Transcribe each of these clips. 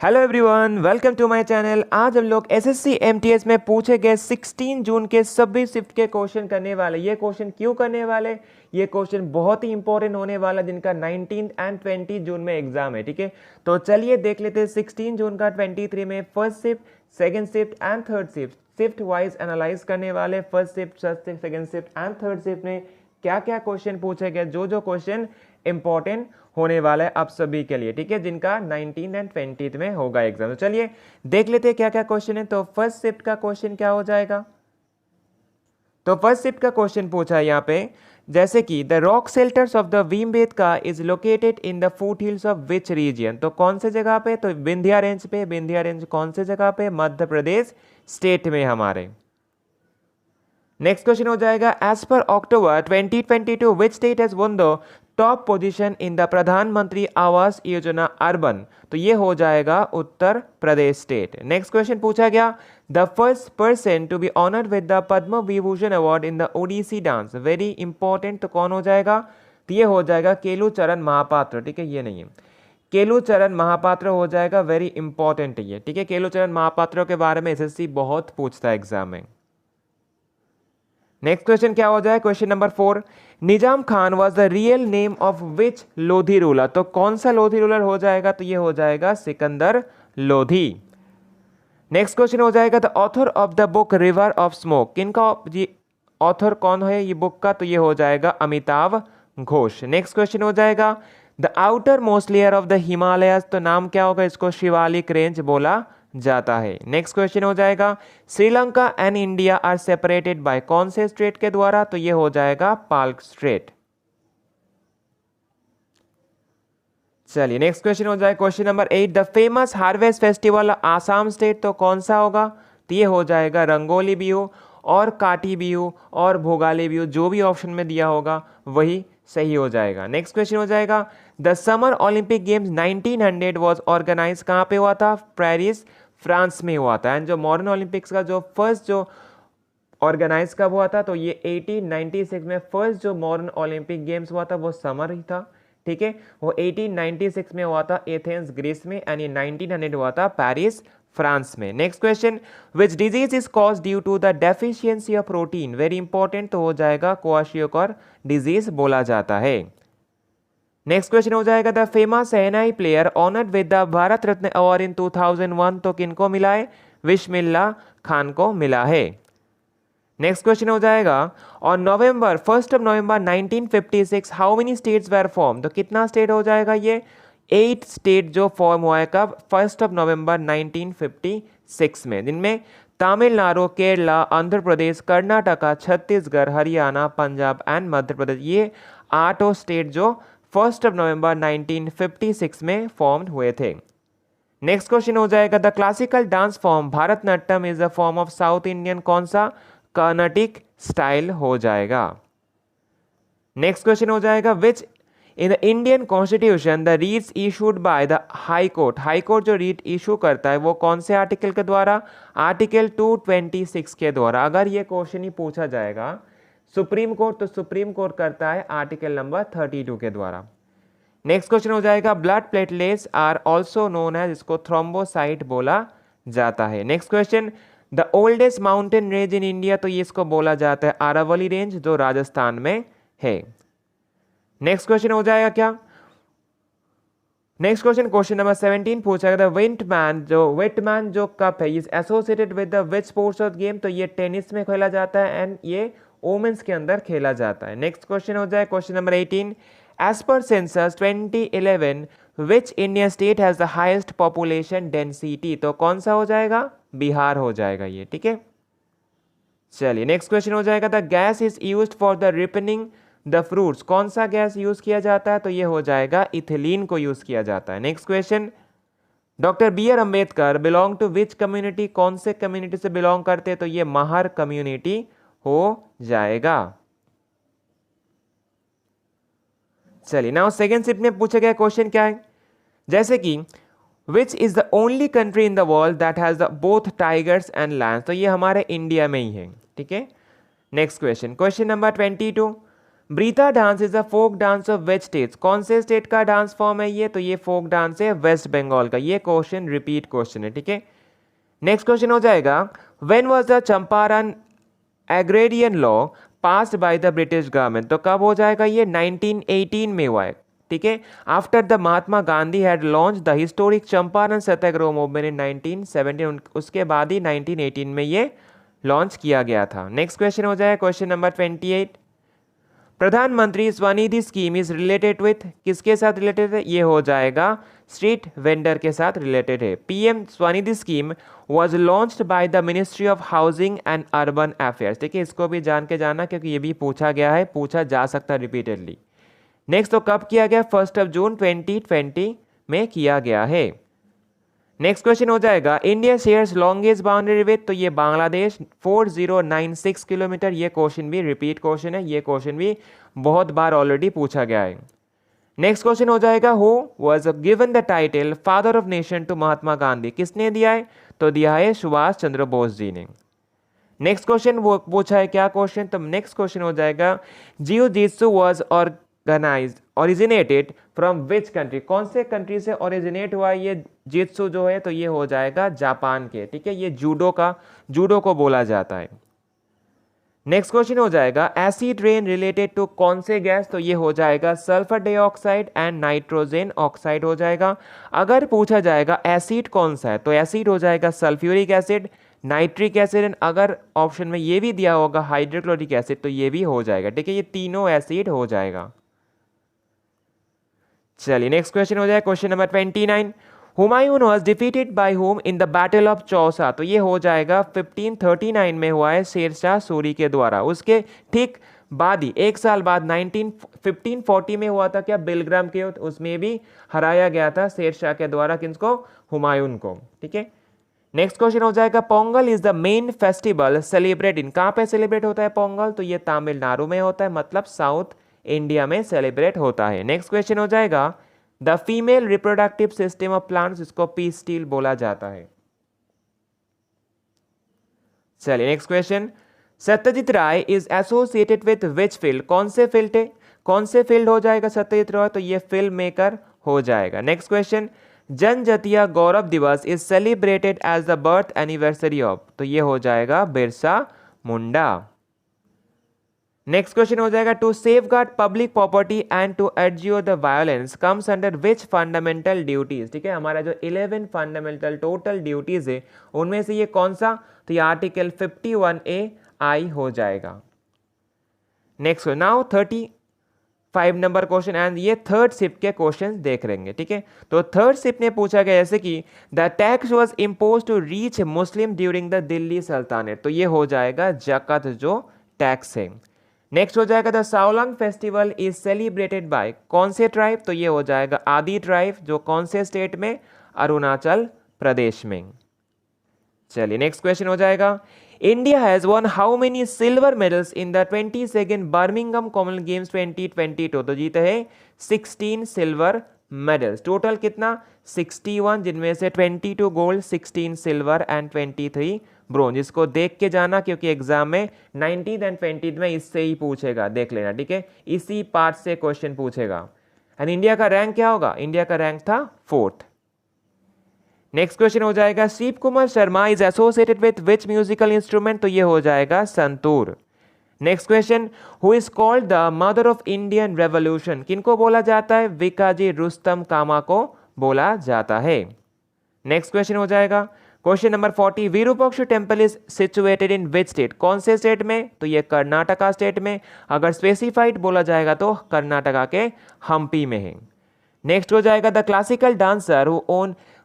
Hello everyone, welcome to my channel. आज हम लोग एसएससी एमटीएस में पूछे गए 16 जून के सभी शिफ्ट के क्वेश्चन करने वाले। ये क्वेश्चन क्यों करने वाले? ये क्वेश्चन बहुत ही इंपॉर्टेंट होने वाला, जिनका 19 एंड 20 जून में एग्जाम है। ठीक है, तो चलिए देख लेते हैं 16 जून का 23 में first shift, second shift and third shift shift wise analyse करने वाले। First shift, second shift and third shift में क्या क्या क्वेश्चन पूछे गए, जो क्वेश्चन इंपॉर्टेंट होने वाला है आप सभी के लिए। ठीक है, जिनका 19 एंड 20 में होगा एग्जाम। तो चलिए देख लेते हैं क्या क्या क्वेश्चन है। तो फर्स्ट शिफ्ट का क्वेश्चन क्या हो जाएगा? तो फर्स्ट शिफ्ट का क्वेश्चन पूछा है यहाँ पे, जैसे कि the rock shelters of the Bhimbetka is located in the foot hills of which region. तो कौन से जगह पे? तो विंध्या रेंज पे। विंध्या रेंज कौन से जगह पे? मध्य प्रदेश स्टेट में हमारे। नेक्स्ट क्वेश्चन हो जाएगा, as per October 2022 which state has won the top position in the Pradhan Mantri Awas Yojana urban. तो ये हो जाएगा Uttar Pradesh state. Next question पूछा गया, the first person to be honoured with the Padma Vibhushan award in the Odissi dance. Very important, तो कौन हो जाएगा? तो ये हो जाएगा केलू चरण महापात्र। ठीक है, ये नहीं है, केलू चरण महापात्र हो जाएगा। वेरी इंपॉर्टेंट है ये। ठीक है, केलू चरण महापात्रों के बारे में एसएससी बहुत पूछता है एग्जाम में। नेक्स्ट क्वेश्चन क्या हो जाए? Question number 4, Nizam Khan was the real name of which Lodhi ruler. तो कौन सा लोधी रूलर हो जाएगा? तो ये हो जाएगा सिकंदर लोधी। नेक्स्ट क्वेश्चन हो जाएगा, the author of the book river of smoke. किनका जी ऑथर कौन है ये बुक का? तो ये हो जाएगा अमिताभ घोष। नेक्स्ट क्वेश्चन हो जाएगा, the outer most layer of the Himalayas. तो नाम क्या होगा? इसको शिवालिक रेंज बोला जाता है। नेक्स्ट क्वेश्चन हो जाएगा, Sri Lanka and India are separated by कौन से स्ट्रेट के द्वारा? तो ये हो जाएगा पाल्क स्ट्रेट। चलिए नेक्स्ट क्वेश्चन हो जाए question number 8, the famous harvest festival Assam state. तो कौन सा होगा? तो ये हो जाएगा रंगोली बिहू और काटी बिहू और भोगाली बिहू। जो भी ऑप्शन में दिया होगा वही सही हो जाएगा। नेक्स्ट क्वेश्चन हो जाएगा, the summer Olympic games 1900 was organise कहाँ पे हुआ था? पेरिस फ्रांस में हुआ था। एंड जो मॉडर्न ओलंपिक्स का जो फर्स्ट जो ऑर्गेनाइज कब हुआ था? तो ये 1896 में फर्स्ट जो मॉडर्न ओलंपिक गेम्स हुआ था वो समर ही था। ठीक है, वो 1896 में हुआ था एथेंस ग्रीस में, एंड ये 1900 हुआ था पेरिस फ्रांस में। Next question, which disease is cause due to the deficiency of protein. Very important, तो हो जाएगा क्वाशियोकर डिजीज बोला जाता है। नेक्स्ट क्वेश्चन हो जाएगा, the famous shehnai player honoured with the Bharat Ratna award in 2001। तो किनको मिला है? विस्मिल्लाह खान को मिला है। नेक्स्ट क्वेश्चन हो जाएगा, और November 1 November 1956 how many states were form. तो कितना स्टेट हो जाएगा? ये 8 स्टेट जो फॉर्म हुआ है कब? 1 नवंबर 1956 में, जिनमें तमिलनाडु, केरला, आंध्र प्रदेश, कर्नाटका, छत्तीसगढ़, हरियाणा, पंजाब एंड मध्य प्रदेश। ये 8 स्टेट जो 1 नवंबर 1956 में फॉर्म हुए थे। नेक्स्ट क्वेश्चन हो जाएगा, the classical dance form Bharatanatyam is the form of south Indian कौन सा? कर्नाटिक स्टाइल हो जाएगा। नेक्स्ट क्वेश्चन हो जाएगा, which in the Indian constitution the writs issued by the high court. High court जो रीट इशू करता है वो कौन से आर्टिकल के द्वारा? आर्टिकल 226 के द्वारा। अगर ये क्वेश्चन ही पूछा जाएगा सुप्रीम कोर्ट, तो सुप्रीम कोर्ट करता है आर्टिकल नंबर 32 के द्वारा। नेक्स्ट क्वेश्चन हो जाएगा, blood platelets are also known as, इसको थ्रोम्बोसाइट बोला जाता है। Next question, the oldest mountain range in India. तो ये इसको बोला जाता है अरावली रेंज जो राजस्थान में है। नेक्स्ट क्वेश्चन हो जाएगा क्या? नेक्स्ट क्वेश्चन, क्वेश्चन नंबर 17 पूछा गया, वेटमैन जो कप है is associated with the which sports of game. तो ये टेनिस में खेला जाता है एंड ये वोमेन्स के अंदर खेला जाता है। नेक्स्ट क्वेश्चन हो जाए question number 18, as per census 2011 which Indian state has the highest population density. तो कौन सा हो जाएगा? बिहार हो जाएगा ये। ठीक है, चलिए नेक्स्ट क्वेश्चन हो जाएगा, the gas is used for the ripening the fruits. कौन सा गैस यूज किया जाता है? तो ये हो जाएगा इथिलीन को यूज किया जाता है। Next question, doctor B R Ambedkar belong to which community. कौन से कम्युनिटी से बिलोंग करते हैं? तो ये महार कम्युनिटी हो जाएगा। चलिए नाउ सेकेंड शिफ्ट में पूछा गया क्वेश्चन क्या है, जैसे कि which is the only country in the world that has the both tigers and lions. तो ये हमारे इंडिया में ही है। ठीक है, नेक्स्ट क्वेश्चन, क्वेश्चन नंबर 22, ब्रीता dance is a folk dance of which states, कौन से स्टेट का डांस फॉर्म है ये, तो ये फोक डांस है वेस्ट बंगाल का। ये क्वेश्चन रिपीट क्वेश्चन है, ठीक है। नेक्स्ट क्वेश्चन हो जाएगा, when was the Champaran agrarian law passed by the British government, तो कब हो जाएगा ये, 1918 में हुआ है, ठीक है। After the Mahatma Gandhi had launch the historic Champaran Satyagraha movement in 1917, उसके बाद ही 1918 में ये लॉन्च किया गया था। नेक्स्ट क्वेश्चन हो जाएगा क्वेश्चन नंबर 28, प्रधानमंत्री Svanidhi scheme is related with, किसके साथ रिलेटेड है, ये हो जाएगा स्ट्रीट वेंडर के साथ रिलेटेड है। PM Svanidhi scheme was launched by the ministry of housing and urban affairs, ठीक है। इसको भी जान के जाना क्योंकि ये भी पूछा गया है, पूछा जा सकता है रिपीटेडली। नेक्स्ट, तो कब किया गया, 1 जून 2020 में किया गया है। नेक्स्ट क्वेश्चन हो जाएगा, India shares longest boundary with, तो ये बांग्लादेश 4096 किलोमीटर। ये क्वेश्चन भी रिपीट क्वेश्चन है, ये क्वेश्चन भी बहुत बार ऑलरेडी पूछा गया है। नेक्स्ट क्वेश्चन हो जाएगा, who was given the title father of nation to Mahatma Gandhi, किसने दिया है, तो दिया है सुभाष चंद्र बोस जी ने। नेक्स्ट क्वेश्चन वो पूछा है क्या क्वेश्चन, तो नेक्स्ट क्वेश्चन हो जाएगा, jiu jitsu was organized originated from which country, कौन से कंट्री से ओरिजिनेट हुआ है ये जित्सु जो है, तो ये हो जाएगा जापान के, ठीक है। ये जूडो को बोला जाता है। नेक्स्ट क्वेश्चन हो जाएगा, एसिड रेन रिलेटेड टू कौन से गैस, तो ये हो जाएगा sulphur dioxide and nitrogen oxide हो जाएगा। अगर पूछा जाएगा एसिड कौन सा है, तो एसिड हो जाएगा sulphuric acid, nitric acid and अगर ऑप्शन में ये भी दिया होगा हाइड्रोक्लोरिक एसिड, तो ये भी हो जाएगा, ठीक है। ये तीनों एसिड हो जाएगा। चलिए नेक्स्ट क्वेश्चन हो जाएगा question number 29, Humayun was defeated by home in the battle of Chausa, तो ये हो जाएगा 1539 में हुआ है शेरशाह सूरी के द्वारा। उसके ठीक बाद ही एक साल बाद 1540 में हुआ था क्या, बिलग्राम के युद्ध, उसमें भी हराया गया था शेरशाह के द्वारा, किसको, हुमायून को, ठीक है। नेक्स्ट क्वेश्चन हो जाएगा, Pongal is the main festival celebrate in, कहाँ पे सेलिब्रेट होता है पोंगल, तो ये तमिलनाडु में होता है, मतलब साउथ इंडिया में सेलिब्रेट होता है। नेक्स्ट क्वेश्चन हो जाएगा, the female reproductive system of plants, इसको पी स्टील बोला जाता है। चलिए next question, Satyajit Ray is associated with which field, कौन से फील्ड है, कौन से फील्ड हो जाएगा सत्यजीत राय, तो ये फिल्म मेकर हो जाएगा। Next question, Janjatiya Gaurav Divas is celebrated as the birth anniversary of, तो ये हो जाएगा बिरसा मुंडा। नेक्स्ट क्वेश्चन हो जाएगा, to safeguard public property and to abjure the violence comes under which fundamental duties, ठीक है। हमारा जो 11 फंडामेंटल टोटल ड्यूटीज है उनमें से ये कौन सा, तो ये आर्टिकल 51A हो जाएगा। Next now 35 number question and ये थर्ड शिफ्ट के क्वेश्चन देख लेंगे, ठीक है। तो थर्ड शिफ्ट ने पूछा गया जैसे कि the tax was imposed to rich Muslim during the Delhi Sultanat, तो ये हो जाएगा जकत जो टैक्स है। नेक्स्ट हो जाएगा, the Saolung festival is celebrated by कौन से ट्राइब, तो ये हो जाएगा आदि ट्राइब, जो कौन से स्टेट में, अरुणाचल प्रदेश में। चलिए नेक्स्ट क्वेश्चन हो जाएगा, India has one how many silver medals in the 22nd Birmingham Commonwealth games 2022, तो जीते हैं 16 सिल्वर मेडल्स, टोटल कितना 61, जिनमें से 22 गोल्ड, 16 सिल्वर एंड 23 ब्रोंज। इसको देख के जाना क्योंकि एग्जाम में 19th एंड 20th में इससे ही पूछेगा, देख लेना, ठीक है। इसी पार्ट से क्वेश्चन पूछेगा। एंड इंडिया का रैंक क्या होगा, इंडिया का रैंक था 4th। नेक्स्ट क्वेश्चन हो जाएगा, Shiv Kumar Sharma is associated with which musical instrument, तो ये हो जाएगा santoor. Next question, who is called the mother of Indian revolution, किनको बोला जाता है, विकाजी रुस्तम कामा को बोला जाता है। नेक्स्ट क्वेश्चन हो जाएगा question number 40, Virupaksha temple is situated in which state, कौन से स्टेट में, तो ये कर्नाटका स्टेट में, अगर स्पेसिफाइड बोला जाएगा तो कर्नाटका के हम्पी में है। नेक्स्ट हो जाएगा, the classical dancer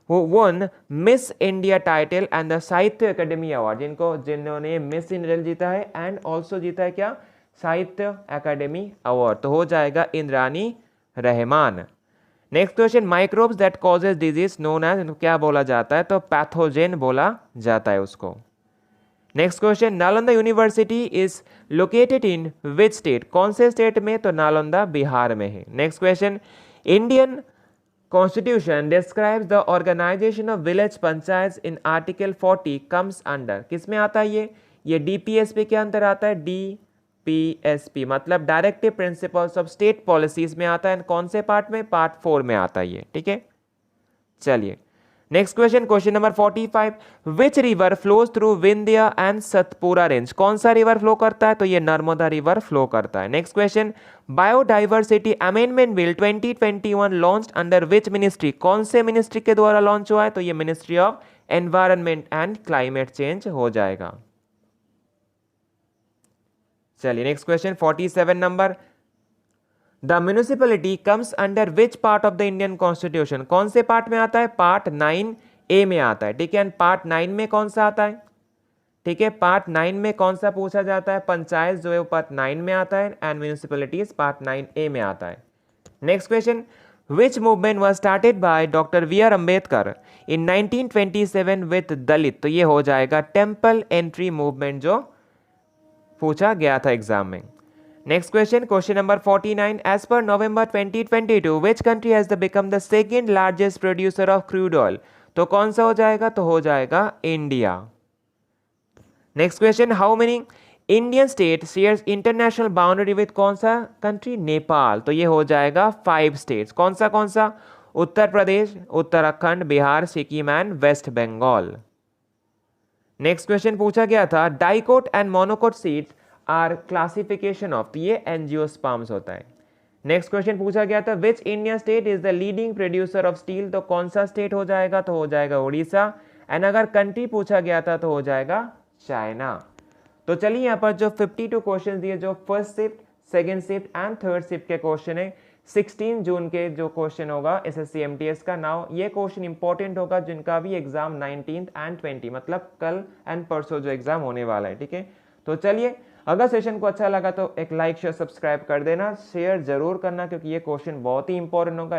who won miss India title and the साहित्य अकेडमी अवार्ड, जिन्होंने मिस इंडिया जीता है एंड ऑल्सो जीता है क्या, साहित्य अकेडमी अवार्ड, तो हो जाएगा Indrani Rahman. Next question, microbes that causes disease known as, क्या बोला जाता है, तो पैथोजेन बोला जाता है उसको। Next question, Nalanda university is located in which state, कौन से स्टेट में, तो नालंदा बिहार में है। Next question, Indian constitution describes the organisation of village panchayat in article 40 comes under, किस में आता है ये डीपीएसपी के अंदर आता है, PSP मतलब directive principles of state policies में आता है। कौन से पार्ट में? पार्ट 4 में आता है ये, ठीक है। चलिए next question, question number 45, which river flows through Vindhya and Satpura range? कौन सा रिवर फ्लो करता है? तो ये नर्मदा रिवर फ्लो करता है। Next question, biodiversity amendment bill 2021 launched under which ministry? कौन से मिनिस्ट्री के द्वारा लॉन्च हुआ है? तो ये ministry of environment and climate change हो जाएगा। चलिए next question 47 number, the municipality comes under which part of the Indian constitution? कौन से पार्ट में आता है? पार्ट 9A में आता है, ठीक है। एंड पार्ट 9 में कौन सा आता है? ठीक है, पार्ट 9 में कौन सा पूछा जाता है? पंचायत जो है वो पार्ट 9 में आता है एंड म्यूनिसिपैलिटीज पार्ट 9A में आता है। Next question, which movement was started by doctor V R. Ambedkar in 1927 with Dalit? तो ये हो जाएगा टेम्पल एंट्री मूवमेंट जो पूछा गया था एग्जाम में। Next question, question number 49, as per November 2022 which country has become the second largest producer of crude oil? तो कौन सा हो जाएगा? तो हो जाएगा India. Next question, how many Indian state shares international boundary with कौन सा कंट्री? नेपाल। तो ये हो जाएगा 5 स्टेट्स। कौन सा? Uttar Pradesh, Uttarakhand, Bihar, Sikkim and West Bengal. Next question पूछा गया था, dicot and monocot seeds are classification of? तो ये एंजियोस्पर्म्स होता है। नेक्स्ट क्वेश्चन पूछा गया था, विच Indian state is the leading producer of steel? तो कौन सा स्टेट हो जाएगा? तो हो जाएगा उड़ीसा। एंड अगर कंट्री पूछा गया था तो हो जाएगा चाइना। तो चलिए यहाँ पर जो 52 क्वेश्चन दिए, जो first shift, second shift and third shift के क्वेश्चन है, 16 जून के जो क्वेश्चन होगा SSC MTS का। नाउ ये क्वेश्चन इंपॉर्टेंट होगा जिनका भी एग्जाम 19 एंड 20 मतलब कल एंड परसों जो एग्जाम होने वाला है, ठीक है। तो चलिए, अगर सेशन को अच्छा लगा तो एक लाइक शेयर सब्सक्राइब कर देना, शेयर जरूर करना क्योंकि ये क्वेश्चन बहुत ही इंपॉर्टेंट होगा।